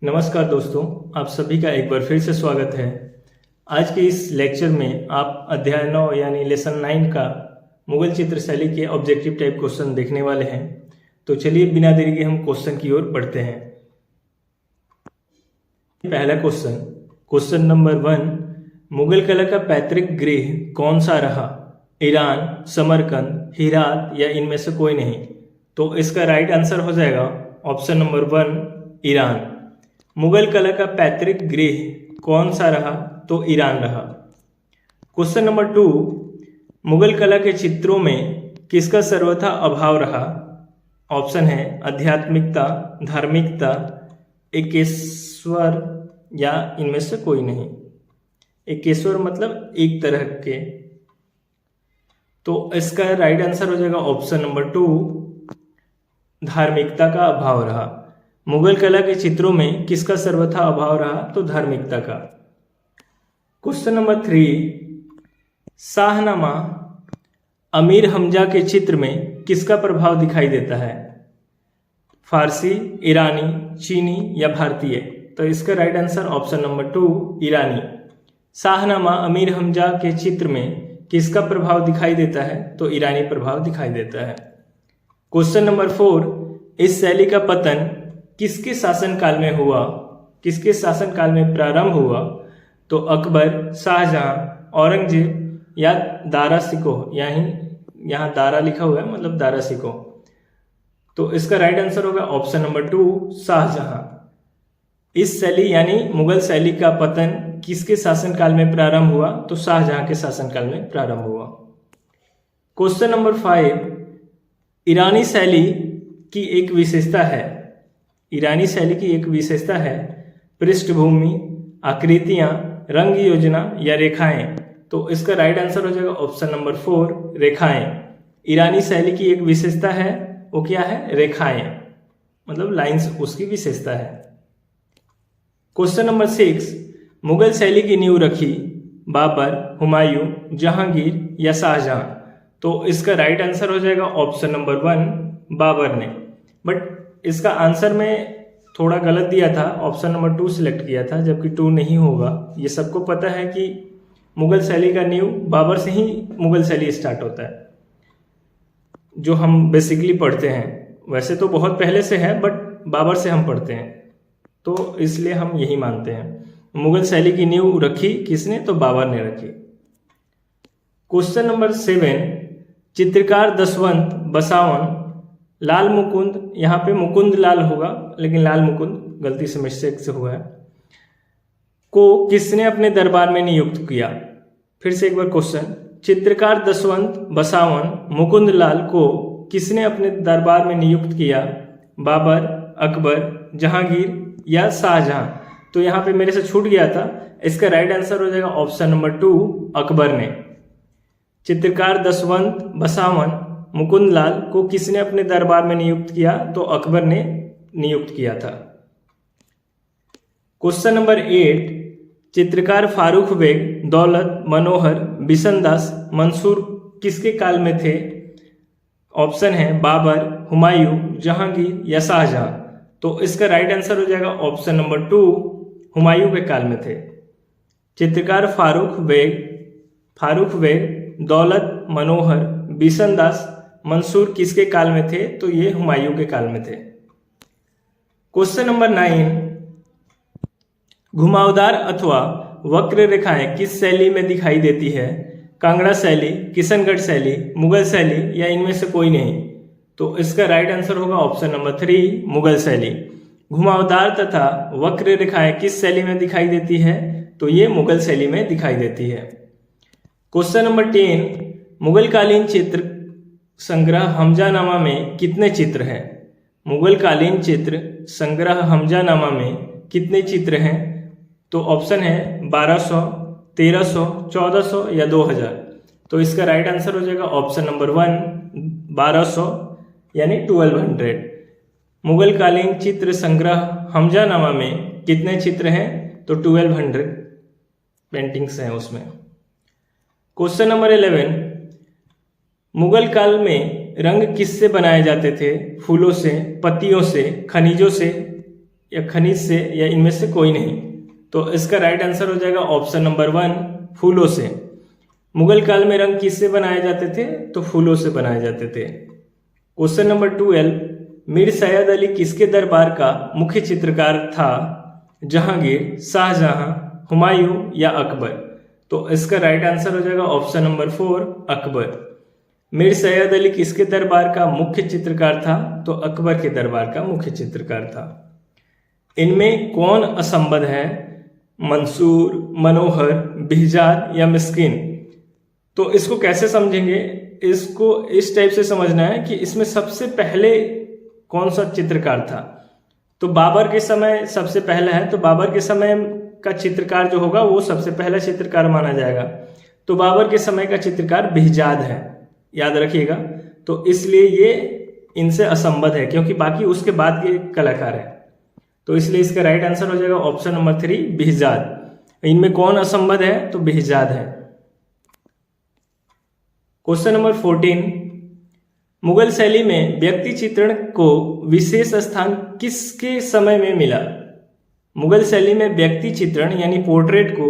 नमस्कार दोस्तों, आप सभी का एक बार फिर से स्वागत है। आज के इस लेक्चर में आप अध्याय 9 यानी लेसन 9 का मुगल चित्र शैली के ऑब्जेक्टिव टाइप क्वेश्चन देखने वाले हैं। तो चलिए बिना देरी के हम क्वेश्चन की ओर बढ़ते हैं। पहला क्वेश्चन नंबर 1, मुगल कला का पैतृक गृह कौन सा रहा? ईरान, समरकंद, हेरात या इनमें से कोई नहीं? तो इसका राइट आंसर हो जाएगा ऑप्शन नंबर 1, ईरान। मुगल कला का पैतृक गृह कौन सा रहा? तो ईरान रहा। क्वेश्चन नंबर 2, मुगल कला के चित्रों में किसका सर्वथा अभाव रहा? ऑप्शन है आध्यात्मिकता, धार्मिकता, एकेश्वर या इनमें से कोई नहीं। एकेश्वर मतलब एक तरह के। तो इसका राइट आंसर हो जाएगा ऑप्शन नंबर 2, धार्मिकता का अभाव रहा। मुगल कला के चित्रों में किसका सर्वथा अभाव रहा? तो धार्मिकता का। क्वेश्चन नंबर 3, शाहनामा अमीर हमजा के चित्र में किसका प्रभाव दिखाई देता है? फारसी, ईरानी, चीनी या भारतीय? तो इसका राइट आंसर ऑप्शन नंबर 2, ईरानी। शाहनामा अमीर हमजा के चित्र में किसका प्रभाव दिखाई देता है? तो ईरानी प्रभाव दिखाई देता है। क्वेश्चन नंबर 4, इस शैली का पतन किसके शासनकाल में हुआ? किसके शासनकाल में प्रारंभ हुआ? तो अकबर, शाहजहां, औरंगजेब या दारा शिकोह। यहाँ दारा लिखा हुआ है, मतलब दारा शिकोह। तो इसका राइट आंसर होगा ऑप्शन नंबर 2, शाहजहां। इस शैली यानी मुगल शैली का पतन किसके शासनकाल में प्रारंभ हुआ? तो शाहजहां के शासनकाल में प्रारंभ हुआ। क्वेश्चन नंबर 5, ईरानी शैली की एक विशेषता है। ईरानी शैली की एक विशेषता है पृष्ठभूमि, आकृतियां, रंग योजना या रेखाएं। तो इसका राइट आंसर हो जाएगा ऑप्शन नंबर 4, रेखाएं। ईरानी शैली की एक विशेषता है, वो क्या है? रेखाएं, मतलब लाइंस उसकी विशेषता है। क्वेश्चन नंबर 6, मुगल शैली की नींव रखी बाबर, हुमायूं, जहांगीर या शाहजहां? तो इसका राइट आंसर हो जाएगा ऑप्शन नंबर 1, बाबर ने। बट इसका आंसर में थोड़ा गलत दिया था, ऑप्शन नंबर 2 सिलेक्ट किया था, जबकि 2 नहीं होगा। ये सबको पता है कि मुगल शैली का नींव बाबर से ही मुगल शैली स्टार्ट होता है, जो हम बेसिकली पढ़ते हैं। वैसे तो बहुत पहले से है, बट बाबर से हम पढ़ते हैं, तो इसलिए हम यही मानते हैं। मुगल शैली की नींव रखी किसने? तो बाबर ने रखी। क्वेश्चन नंबर 7, चित्रकार दशवंत बसावन लाल मुकुंद, यहाँ पे मुकुंद लाल होगा लेकिन लाल मुकुंद गलती से मिस्टेक से हुआ है, को किसने अपने दरबार में नियुक्त किया? फिर से एक बार क्वेश्चन, चित्रकार दशवंत बसावन मुकुंद लाल को किसने अपने दरबार में नियुक्त किया? बाबर, अकबर, जहांगीर या शाहजहां? तो यहाँ पे मेरे से छूट गया था, इसका राइट आंसर हो जाएगा ऑप्शन नंबर 2, अकबर ने। चित्रकार दशवंत बसावन मुकुंदलाल को किसने अपने दरबार में नियुक्त किया? तो अकबर ने नियुक्त किया था। क्वेश्चन नंबर 8, चित्रकार फारूक बेग, दौलत, मनोहर, बिशनदास, मंसूर किसके काल में थे? ऑप्शन है बाबर, हुमायूं, जहांगीर या शाहजहां? तो इसका राइट आंसर हो जाएगा ऑप्शन नंबर 2, हुमायूं के काल में थे। चित्रकार फारूक बेग, दौलत, मनोहर, बिशनदास, मंसूर किसके काल में थे? तो ये हुमायूं के काल में थे। क्वेश्चन नंबर 9, घुमावदार अथवा वक्र रेखाएं किस शैली में दिखाई देती है? कांगड़ा शैली, किशनगढ़ शैली, मुगल शैली या इनमें से कोई नहीं? तो इसका राइट आंसर होगा ऑप्शन नंबर 3, मुगल शैली। घुमावदार तथा वक्र रेखाएं किस शैली में दिखाई देती है? तो ये मुगल शैली में दिखाई देती है। क्वेश्चन नंबर 10, मुगल कालीन चित्र संग्रह हमजानामा में कितने चित्र हैं? मुगल कालीन चित्र संग्रह हमजानामा में कितने चित्र हैं? तो ऑप्शन है 1200, 1300, 1400 या 2000? तो इसका राइट आंसर हो जाएगा ऑप्शन नंबर 1, 1200 यानी 1200। मुगल कालीन चित्र संग्रह हमजानामा में कितने चित्र हैं? तो 1200 पेंटिंग्स हैं उसमें। क्वेश्चन नंबर 11, मुगल काल में रंग किससे बनाए जाते थे? फूलों से, पत्तियों से, खनिजों से या खनिज से या इनमें से कोई नहीं। तो इसका राइट आंसर हो जाएगा ऑप्शन नंबर 1, फूलों से। मुगल काल में रंग किससे बनाए जाते थे? तो फूलों से बनाए जाते थे। क्वेश्चन नंबर 12, मीर सैयद अली किसके दरबार का मुख्य चित्रकार था? जहांगीर, शाहजहां, हुमायूं या अकबर? तो इसका राइट आंसर हो जाएगा ऑप्शन नंबर 4, अकबर। मीर सैयद अली किसके दरबार का मुख्य चित्रकार था? तो अकबर के दरबार का मुख्य चित्रकार था। इनमें कौन असंबद्ध है? मंसूर, मनोहर, बिहजाद या मिस्किन? तो इसको कैसे समझेंगे? इसको इस टाइप से समझना है कि इसमें सबसे पहले कौन सा चित्रकार था। तो बाबर के समय सबसे पहला है, तो बाबर के समय का चित्रकार जो होगा वो सबसे पहला चित्रकार माना जाएगा। तो बाबर के समय का चित्रकार बिहजाद है, याद रखिएगा। तो इसलिए ये इनसे असंबद्ध है, क्योंकि बाकी उसके बाद के कलाकार है। तो इसलिए इसका राइट आंसर हो जाएगा ऑप्शन नंबर 3, बिहजाद। इनमें कौन असंबद्ध है? तो बिहजाद है। क्वेश्चन नंबर 14, मुगल शैली में व्यक्ति चित्रण को विशेष स्थान किसके समय में मिला? मुगल शैली में व्यक्ति चित्रण यानी पोर्ट्रेट को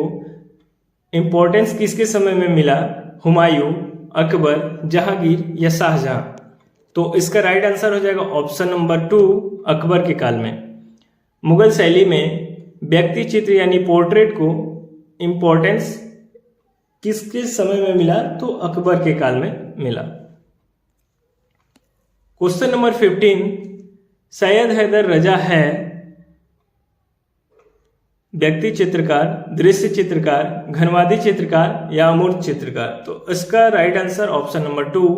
इंपॉर्टेंस किसके समय में मिला? हुमायूं, अकबर, जहांगीर या शाहजहां? तो इसका राइट आंसर हो जाएगा ऑप्शन नंबर 2, अकबर के काल में। मुगल शैली में व्यक्ति चित्र यानी पोर्ट्रेट को इंपॉर्टेंस किसके समय में मिला? तो अकबर के काल में मिला। क्वेश्चन नंबर 15, सैयद हैदर रजा है व्यक्ति चित्रकार, दृश्य चित्रकार, घनवादी चित्रकार या अमूर्त चित्रकार? तो इसका राइट आंसर ऑप्शन नंबर 2,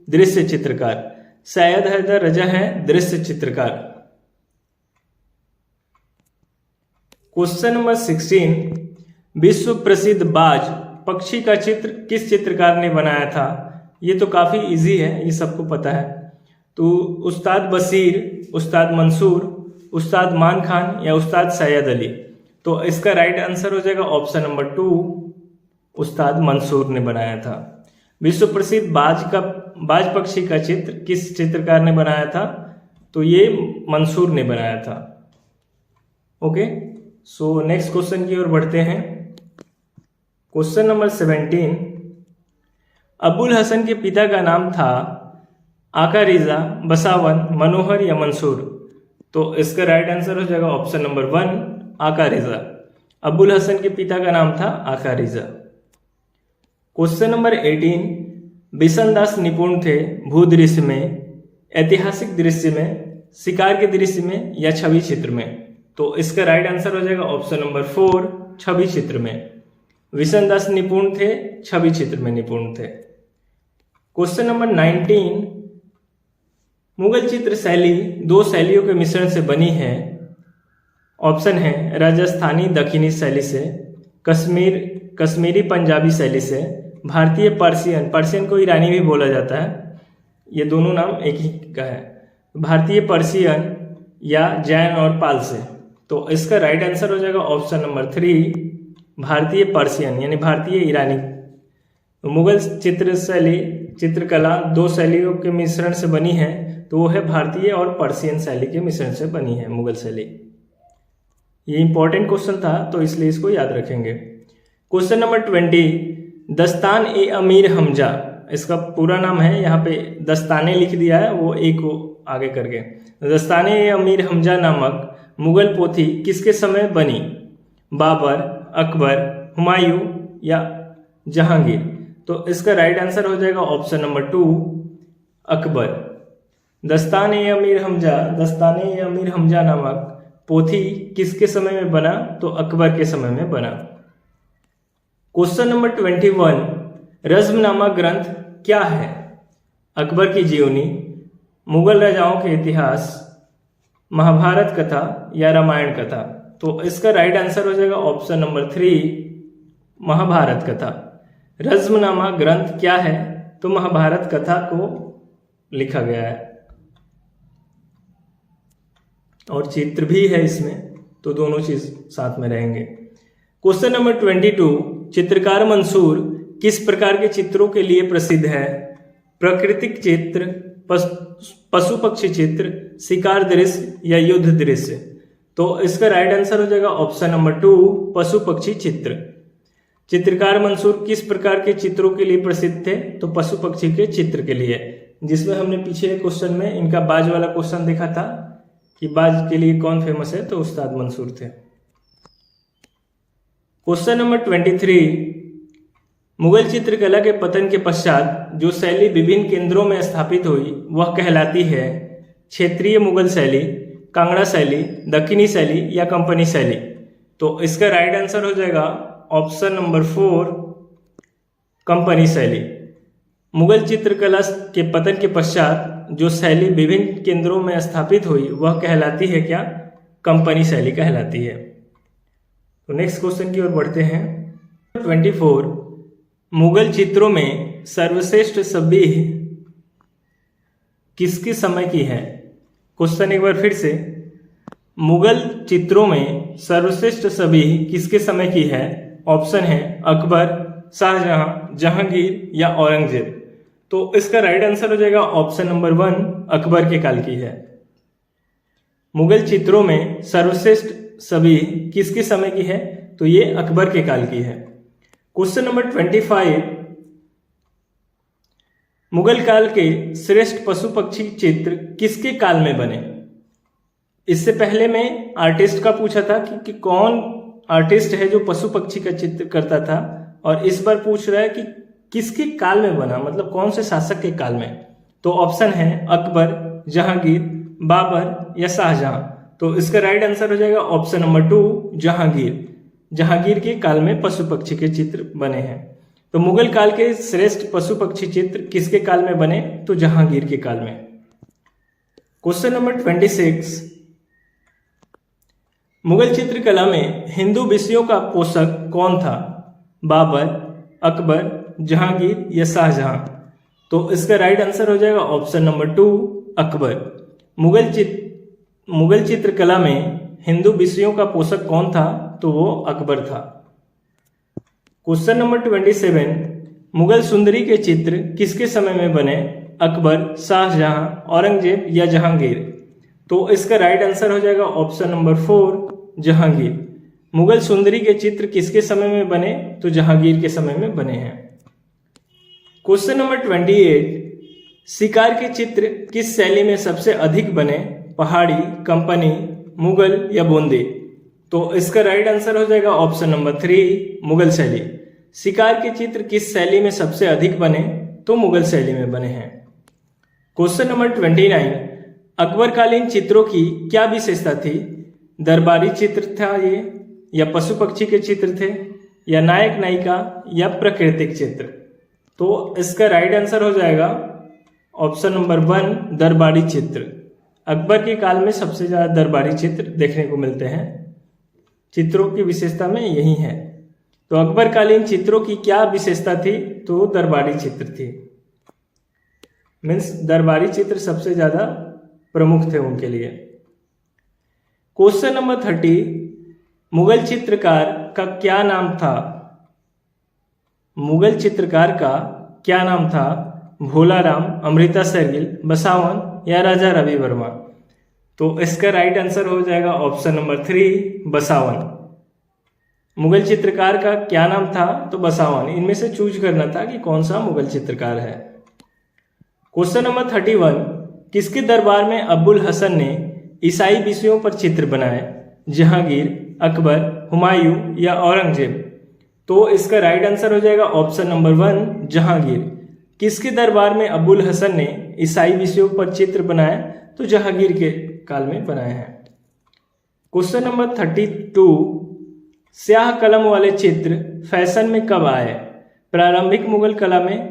दृश्य चित्रकार। सैयद हैदर रजा है दृश्य चित्रकार। क्वेश्चन नंबर 16, विश्व प्रसिद्ध बाज पक्षी का चित्र किस चित्रकार ने बनाया था? ये तो काफी इजी है, ये सबको पता है। तो उस्ताद बशीर, उस्ताद मंसूर, उस्ताद मान खान या उस्ताद सैयद अली? तो इसका राइट आंसर हो जाएगा ऑप्शन नंबर 2, उस्ताद मंसूर ने बनाया था। विश्व प्रसिद्ध बाज पक्षी का चित्र किस चित्रकार ने बनाया था? तो ये मंसूर ने बनाया था। ओके, सो नेक्स्ट क्वेश्चन की ओर बढ़ते हैं। क्वेश्चन नंबर 17, अबुल हसन के पिता का नाम था आका रिजा, बसावन, मनोहर या मंसूर? तो इसका राइट आंसर हो जाएगा ऑप्शन नंबर 1, आका रिजा। अबुल हसन के पिता का नाम था आका रिजा। क्वेश्चन नंबर 18, बिशन दास निपुण थे भूदृश्य में, ऐतिहासिक दृश्य में, शिकार के दृश्य में या छवि चित्र में? तो इसका राइट आंसर हो जाएगा ऑप्शन नंबर 4, छवि चित्र में। बिशन दास निपुण थे छवि चित्र में निपुण थे। क्वेश्चन नंबर 19, मुगल चित्र शैली 2 शैलियों के मिश्रण से बनी है। ऑप्शन है राजस्थानी दक्षिणी शैली से, कश्मीरी पंजाबी शैली से, भारतीय पर्शियन को ईरानी भी बोला जाता है, ये दोनों नाम एक ही का है, भारतीय पर्शियन या जैन और पाल से? तो इसका राइट आंसर हो जाएगा ऑप्शन नंबर 3, भारतीय पर्शियन यानी भारतीय ईरानी। मुगल चित्रकला 2 शैलियों के मिश्रण से बनी है, तो वो है भारतीय और पर्शियन शैली के मिश्रण से बनी है मुगल शैली। ये इंपॉर्टेंट क्वेश्चन था, तो इसलिए इसको याद रखेंगे। क्वेश्चन नंबर 20, दस्तान ए अमीर हमजा, इसका पूरा नाम है, यहाँ पे दस्ताने लिख दिया है, वो एक को आगे करके। दस्ताने ए अमीर हमजा नामक मुगल पोथी किसके समय बनी? बाबर, अकबर, हुमायूं या जहांगीर? तो इसका राइट आंसर हो जाएगा ऑप्शन नंबर 2, अकबर। दस्ताने ए अमीर हमजा नामक पोथी किसके समय में बना? तो अकबर के समय में बना। क्वेश्चन नंबर 21, रज्म नामक ग्रंथ क्या है? अकबर की जीवनी, मुगल राजाओं के इतिहास, महाभारत कथा या रामायण कथा? तो इसका राइट आंसर हो जाएगा ऑप्शन नंबर 3, महाभारत कथा। रज्म नामक ग्रंथ क्या है? तो महाभारत कथा को लिखा गया है, और चित्र भी है इसमें, तो दोनों चीज साथ में रहेंगे। क्वेश्चन नंबर 22, चित्रकार मंसूर किस प्रकार के चित्रों के लिए प्रसिद्ध है? प्राकृतिक चित्र, पशु पक्षी चित्र, शिकार दृश्य या युद्ध दृश्य? तो इसका राइट आंसर हो जाएगा ऑप्शन नंबर 2, पशु पक्षी चित्र। चित्रकार मंसूर किस प्रकार के चित्रों के लिए प्रसिद्ध थे? तो पशु पक्षी के चित्र के लिए, जिसमें हमने पीछे क्वेश्चन में इनका बाज वाला क्वेश्चन देखा था कि बाज के लिए कौन फेमस है, तो उस्ताद मंसूर थे। क्वेश्चन नंबर 23, मुगल चित्रकला के पतन के पश्चात जो शैली विभिन्न केंद्रों में स्थापित हुई वह कहलाती है क्षेत्रीय मुगल शैली, कांगड़ा शैली, दक्षिणी शैली या कंपनी शैली। तो इसका राइट आंसर हो जाएगा ऑप्शन नंबर 4, कंपनी शैली। मुगल चित्रकला के पतन के पश्चात जो शैली विभिन्न केंद्रों में स्थापित हुई वह कहलाती है क्या? कंपनी शैली कहलाती है। तो नेक्स्ट क्वेश्चन की ओर बढ़ते हैं। 24, मुगल चित्रों में सर्वश्रेष्ठ छवि किसके समय की है? क्वेश्चन एक बार फिर से, मुगल चित्रों में सर्वश्रेष्ठ छवि किसके समय की है? ऑप्शन है अकबर, शाहजहां, जहांगीर या औरंगजेब। तो इसका राइट आंसर हो जाएगा ऑप्शन नंबर 1, अकबर के काल की है। मुगल चित्रों में सर्वश्रेष्ठ छवि किसके समय की है? तो ये अकबर के काल की है। क्वेश्चन नंबर 25, मुगल काल के श्रेष्ठ पशु पक्षी चित्र किसके काल में बने? इससे पहले मैं आर्टिस्ट का पूछा था कि कौन आर्टिस्ट है जो पशु पक्षी का चित्र करता था, और इस बार पूछ रहा है कि किसके काल में बना, मतलब कौन से शासक के काल में। तो ऑप्शन है अकबर, जहांगीर, बाबर या शाहजहां। तो इसका राइट आंसर हो जाएगा ऑप्शन नंबर 2, जहांगीर। जहांगीर के काल में पशु पक्षी के चित्र बने हैं। तो मुगल काल के श्रेष्ठ पशु पक्षी चित्र किसके काल में बने? तो जहांगीर के काल में। क्वेश्चन नंबर 26, मुगल चित्रकला में हिंदू विषयों का पोषक कौन था? बाबर, अकबर, जहांगीर या शाहजहां। तो इसका राइट आंसर हो जाएगा ऑप्शन नंबर 2, अकबर। मुगल चित्रकला में हिंदू विषयों का पोषक कौन था? तो वो अकबर था। क्वेश्चन नंबर 27, मुगल सुंदरी के चित्र किसके समय में बने? अकबर, शाहजहां, औरंगजेब या जहांगीर। तो इसका राइट आंसर हो जाएगा ऑप्शन नंबर 4, जहांगीर। मुगल सुंदरी के चित्र किसके समय में बने? तो जहांगीर के समय में बने हैं। क्वेश्चन नंबर 28, शिकार के चित्र किस शैली में सबसे अधिक बने? पहाड़ी, कंपनी, मुगल या बूंदी। तो इसका राइट आंसर हो जाएगा ऑप्शन नंबर 3, मुगल शैली। शिकार के चित्र किस शैली में सबसे अधिक बने? तो मुगल शैली में बने हैं। क्वेश्चन नंबर 29, अकबरकालीन चित्रों की क्या विशेषता थी? दरबारी चित्र था ये, या पशु पक्षी के चित्र थे, या नायक नायिका या प्राकृतिक चित्र। तो इसका राइट आंसर हो जाएगा ऑप्शन नंबर 1, दरबारी चित्र। अकबर के काल में सबसे ज्यादा दरबारी चित्र देखने को मिलते हैं। चित्रों की विशेषता में यही है। तो अकबरकालीन चित्रों की क्या विशेषता थी? तो दरबारी चित्र थी। मीन्स दरबारी चित्र सबसे ज्यादा प्रमुख थे उनके लिए। क्वेश्चन नंबर 30, मुगल चित्रकार का क्या नाम था? मुगल चित्रकार का क्या नाम था? भोलाराम, अमृता शेरगिल, बसावन या राजा रवि वर्मा। तो इसका राइट आंसर हो जाएगा ऑप्शन नंबर 3, बसावन। मुगल चित्रकार का क्या नाम था? तो बसावन। इनमें से चूज करना था कि कौन सा मुगल चित्रकार है। क्वेश्चन नंबर 31, किसके दरबार में अबुल हसन ने ईसाई विषयों पर चित्र बनाए? जहांगीर, अकबर, हुमायूं या औरंगजेब। तो इसका राइट आंसर हो जाएगा ऑप्शन नंबर 1, जहांगीर। किसके दरबार में अबुल हसन ने ईसाई विषयों पर चित्र बनाए? तो जहांगीर के काल में बनाए हैं। क्वेश्चन नंबर 32, स्याह कलम वाले चित्र फैशन में कब आए? प्रारंभिक मुगल कला में,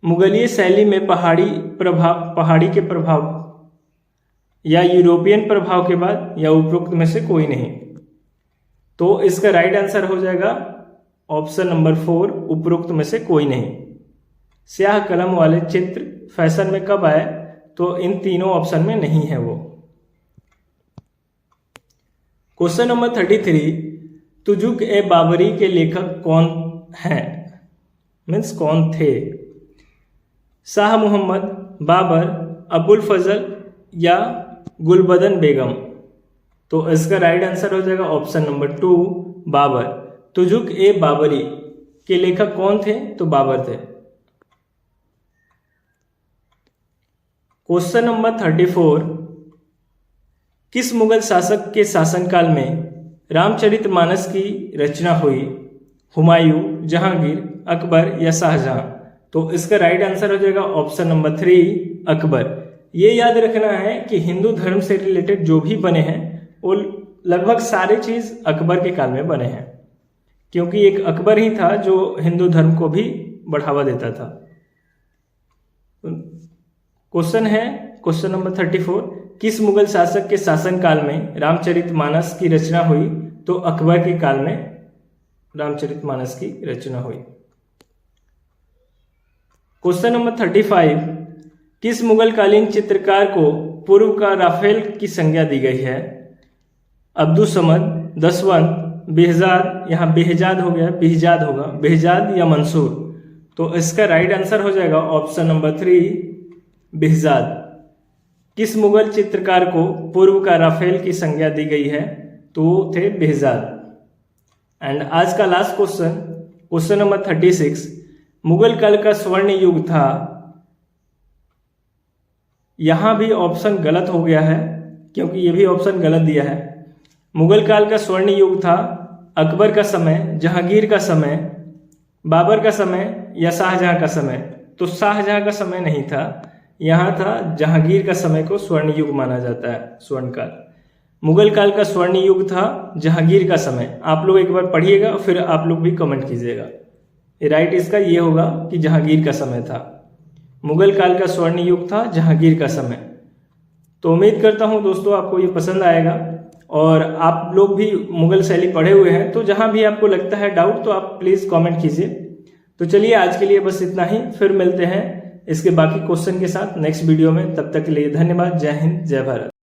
मुगलीय शैली में पहाड़ी के प्रभाव, या यूरोपियन प्रभाव के बाद, या उपरोक्त में से कोई नहीं। तो इसका राइट आंसर हो जाएगा ऑप्शन नंबर 4, उपरोक्त में से कोई नहीं। स्याह कलम वाले चित्र फैशन में कब आए? तो इन तीनों ऑप्शन में नहीं है वो। क्वेश्चन नंबर 33, तुजुक ए बाबरी के लेखक कौन हैं? मीन्स कौन थे? शाह मोहम्मद, बाबर, अबुल फजल या गुलबदन बेगम। तो इसका राइट आंसर हो जाएगा ऑप्शन नंबर 2 बाबर। तुजुक ए बाबरी के लेखक कौन थे? तो बाबर थे। क्वेश्चन नंबर 34, किस मुगल शासक के शासनकाल में रामचरितमानस की रचना हुई? हुमायूं, जहांगीर, अकबर या शाहजहां? तो इसका राइट आंसर हो जाएगा ऑप्शन नंबर 3 अकबर। ये याद रखना है कि हिंदू धर्म से रिलेटेड जो भी बने हैं वो लगभग सारे चीज अकबर के काल में बने हैं, क्योंकि एक अकबर ही था जो हिंदू धर्म को भी बढ़ावा देता था। क्वेश्चन है क्वेश्चन नंबर 34, किस मुगल शासक के शासनकाल में रामचरितमानस की रचना हुई? तो अकबर के काल में रामचरितमानस की रचना हुई। क्वेश्चन नंबर 35, किस मुगल कालीन चित्रकार को पूर्व का राफेल की संज्ञा दी गई है? अब्दुस्समद, दसवंत, बेहजाद, यहाँ बेहजाद हो गया, बिहजाद होगा, बेहजाद या मंसूर? तो इसका राइट आंसर हो जाएगा ऑप्शन नंबर 3 बेहजाद। किस मुगल चित्रकार को पूर्व का राफेल की संज्ञा दी गई है? तो थे बेहजाद। एंड आज का last question, question number 36, Mughal काल का स्वर्ण युग था। यहां भी ऑप्शन गलत हो गया है, क्योंकि ये भी ऑप्शन गलत दिया है। मुगल काल का स्वर्ण युग था अकबर का समय, जहांगीर का समय, बाबर का समय या शाहजहां का समय? तो शाहजहां का समय नहीं था, यहाँ था जहांगीर का समय को स्वर्ण युग माना जाता है, स्वर्ण काल। मुगल काल का स्वर्ण युग था जहांगीर का समय। आप लोग एक बार पढ़िएगा, फिर आप लोग भी कमेंट कीजिएगा। राइट इसका ये होगा कि जहांगीर का समय था। मुगल काल का स्वर्ण युग था जहांगीर का समय। तो उम्मीद करता हूँ दोस्तों आपको ये पसंद आएगा, और आप लोग भी मुगल शैली पढ़े हुए हैं, तो जहां भी आपको लगता है डाउट तो आप प्लीज कमेंट कीजिए। तो चलिए आज के लिए बस इतना ही, फिर मिलते हैं इसके बाकी क्वेश्चन के साथ नेक्स्ट वीडियो में। तब तक के लिए धन्यवाद। जय हिंद, जय भारत।